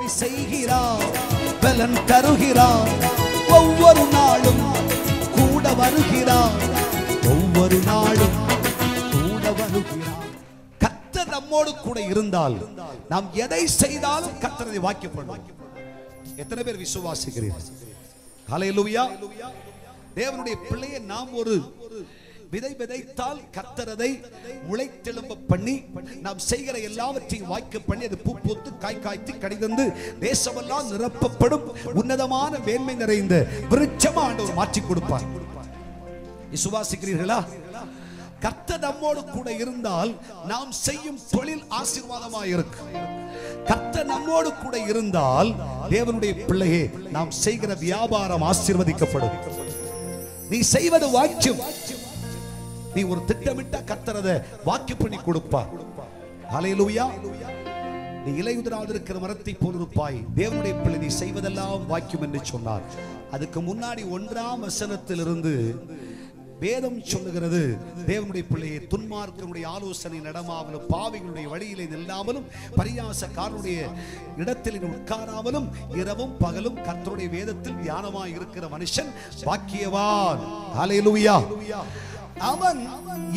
உதவி செய்கிறார், பலன் தருகிறார், ஒவ்வொரு நாளும் கூட வருகிறார், ஒவ்வொரு நாளும் கூட வருகிறார். கர்த்தர் நம்மோடு கூட இருந்தால் நாம் எதை செய்தாலும் கர்த்தரை வாக்கியப்படுவார். எத்தனை பேர் விசுவாசிக்கிறீர்கள்? ஹல்லேலூயா. தேவனுடைய பிள்ளையை நாம் ஒரு விதை விதைத்தால் கர்த்தரதை முளைத்தெழும்ப பண்ணி நாம் செய்கிற எல்லாவற்றையும் வாய்க்க பண்ணி அது பூ பூத்து காய் காய்த்து கடிதந்து தேசமெல்லாம் நிரப்பப்படும் உன்னதமான மேன்மை நிறைந்த விருட்சமா ஆண்டவர் மாற்றி கொடுப்பார். விசுவாசிக்கிறீர்களா? கர்த்தர் நம்மோடு கூட இருந்தால் நாம் செய்யும் தொழில் ஆசீர்வாதமாக இருக்கும். கர்த்தர் நம்மோடு கூட இருந்தால் தேவனுடைய பிள்ளையே நாம் செய்கிற வியாபாரம் ஆசீர்வதிக்கப்படும். நீ செய்வது வாக்கியம். நீ ஒரு திட்டமிட்ட கர்த்தரதை வாக்கு பண்ணி கொடுப்பார். ஹல்லேலூயா. நீ இலையுதிராதிருக்கிற மரத்தை போல் இருப்பாய். தேவனுடைய பிள்ளை நீ செய்வதெல்லாம் வாக்கியம் என்று சொன்னார். அதுக்கு முன்னாடி 1ஆம் வசனத்திலிருந்து வேதம் சொல்லுகிறது, தேவனுடைய பிள்ளையை துன்மார்க்கனுடைய ஆலோசனை நடமாமலும் பாவிகளுடைய வழியிலே நில்லாமலும் பரியாசக்காரனுடைய இடத்தில் உட்காராமலும் இரவும் பகலும் கர்த்தருடைய வேதத்தில் தியானமாய் இருக்கிற மனுஷன் பாக்கியவான். ஹல்லேலூயா. அவன்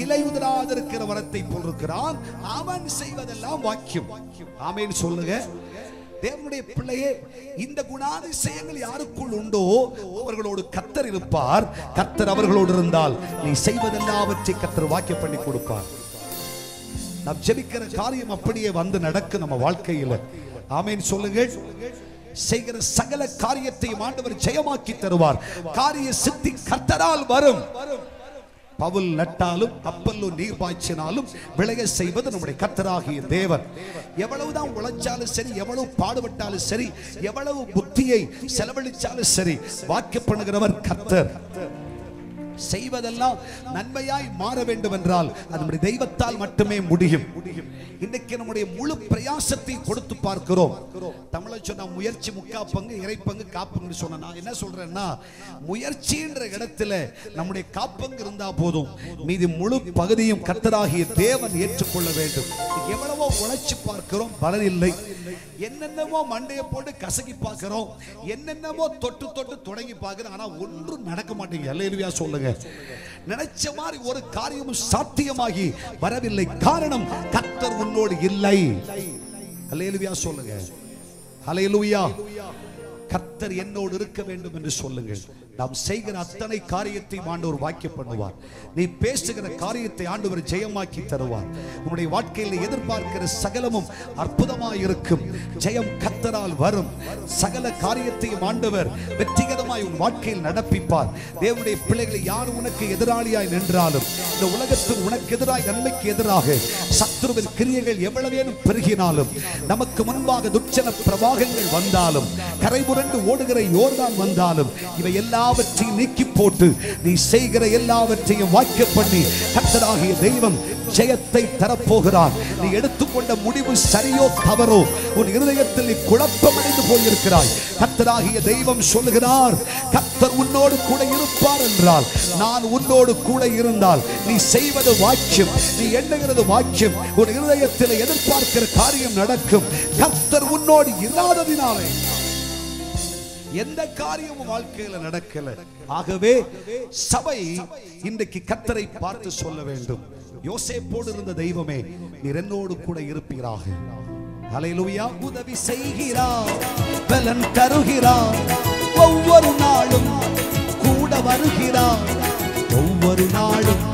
இலையுதிராதிருக்கிற மரத்தை போல் இருக்கிறான். அவன் செய்வதெல்லாம் வாக்கியம். ஆமென் சொல்லுங்க. தேவனுடைய பிள்ளையே, இந்த குணாதிசயங்கள் யாருக்குள் உண்டோ அவர்களோடு கர்த்தர் இருப்பார். கர்த்தர் அவர்களோடு இருந்தால் நீ செய்வதெல்லாவற்றை கர்த்தர் வாக்கியம் பண்ணி கொடுப்பார். நாம் ஜெபிக்கிற காரியம் அப்படியே வந்து நடக்கும் நம்ம வாழ்க்கையில. ஆமென் சொல்லுங்க. செய்கிற சகல காரியத்தையும் ஆண்டவர் ஜெயமாக்கி தருவார். காரிய சித்தி கர்த்தரால் வரும். பவுல் நட்டாலும் அப்பல்லோ நீர் பாய்ச்சினாலும் விளைய செய்வது நம்முடைய கர்த்தராகிய தேவன். எவ்வளவுதான் உழைச்சாலும் சரி, எவ்வளவு பாடுபட்டாலும் சரி, எவ்வளவு புத்தியை செலவழிச்சாலும் சரி, வாக்கியம் பண்ணுகிறவர் கர்த்தர். செய்வதெல்லாம் நன்மையாய் மாற வேண்டும் என்றால் அது நம்முடைய தெய்வத்தால் மட்டுமே முடியும். இன்றைக்கு நம்முடைய முழு பிரயாசத்தை கொடுத்து பார்க்கிறோம். தமிழை சொன்னா முயற்சி முக்கா பங்கு இறை பங்கு காப்பங்கு சொன்ன நான் என்ன சொல்றேன்னா, முயற்சின்ற இடத்துல நம்முடைய காப்பங்கு இருந்தா போதும், மீதி முழு பகுதியும் கர்த்தராகிய தேவன் ஏற்றுக்கொள்ள வேண்டும். எவ்வளவோ உழைச்சு பார்க்கிறோம், பலன் இல்லை. என்னென்னமோ மண்டையை போட்டு கசக்கி பார்க்கிறோம், என்னென்னமோ தொட்டு தொட்டு தொடங்கி பார்க்கிறோம், ஆனா ஒன்றும் நடக்க மாட்டேங்குது. அல்லேலூயா சொல்லுங்க. நினைச்ச மாதிரி ஒரு காரியமும் சாத்தியமாகி வரவில்லை. காரணம் கர்த்தர் உன்னோடு இல்லை. அல்லேலூயா சொல்லுங்க. அல்லேலூயா. கர்த்தர் என்னோடு இருக்க வேண்டும் என்று சொல்லுங்கள். நாம் செய்கிற அத்தனை காரியத்தை ஆண்டவர் வாக்கியம் பண்ணுவார். நீ பேசுகிற காரியத்தை ஆண்டவர் ஜெயமாக்கி தருவார். உன்னுடைய வாழ்க்கையில் எதிர்பார்க்கிற சகலமும் அற்புதமாய் இருக்கும். ஜெயம் கர்த்தரால் வரும். சகல காரியத்தையும் ஆண்டவர் வெற்றிகரமாய் உன் வாழ்க்கையில் நடப்பிப்பார். தேவனுடைய பிள்ளைகளை யார் உனக்கு எதிராளியாய் நின்றாலும், இந்த உலகத்தில் உனக்கு எதிராய் நன்மைக்கு எதிராக சத்துருவின் கிரியைகள் எவ்வளவேனும் பெருகினாலும், நமக்கு முன்பாக துட்சண பிரவாகங்கள் வந்தாலும், கரைபுரண்டு ஓடுகிற யோர்தான் வந்தாலும், இவை எல்லாவற்றையும் நீக்கி போட்டு நீ செய்கிற எல்லாவற்றையும் வாக்கியம் பண்ணி கர்த்தராகிய தெய்வம் ஜெயத்தை தரப்போகிறார். நீ எடுத்துக்கொண்ட முடிவு சரியோ தவறோ, உன் இருதயத்தில் நீ குழப்பமடைந்து போயிருக்கிறாய். கர்த்தராகிய தெய்வம் சொல்லுகிறார், கர்த்தர் உன்னோடு கூட இருப்பார் என்றால், நான் உன்னோடு கூட இருந்தால் நீ செய்வது வாக்கியம், நீ எண்ணுகிறது வாக்கியம், உன் இருதயத்தில் எதிர்பார்க்கிற காரியம் நடக்கும். கர்த்தர் உன்னோடு இல்லாததினாலே எந்த காரியமும் வாழ்க்கையில நடக்கல. ஆகவே சபை இன்றைக்கு கர்த்தரை பார்த்து சொல்ல வேண்டும், யோசேப்போடு இருந்த தெய்வமே நீர் என்னோடு கூட இருப்பீராக. ஹல்லேலூயா. உதவி செய்கிறார், பலன் தருகிறார், ஒவ்வொரு நாளும் கூட வருகிறார், ஒவ்வொரு நாளும்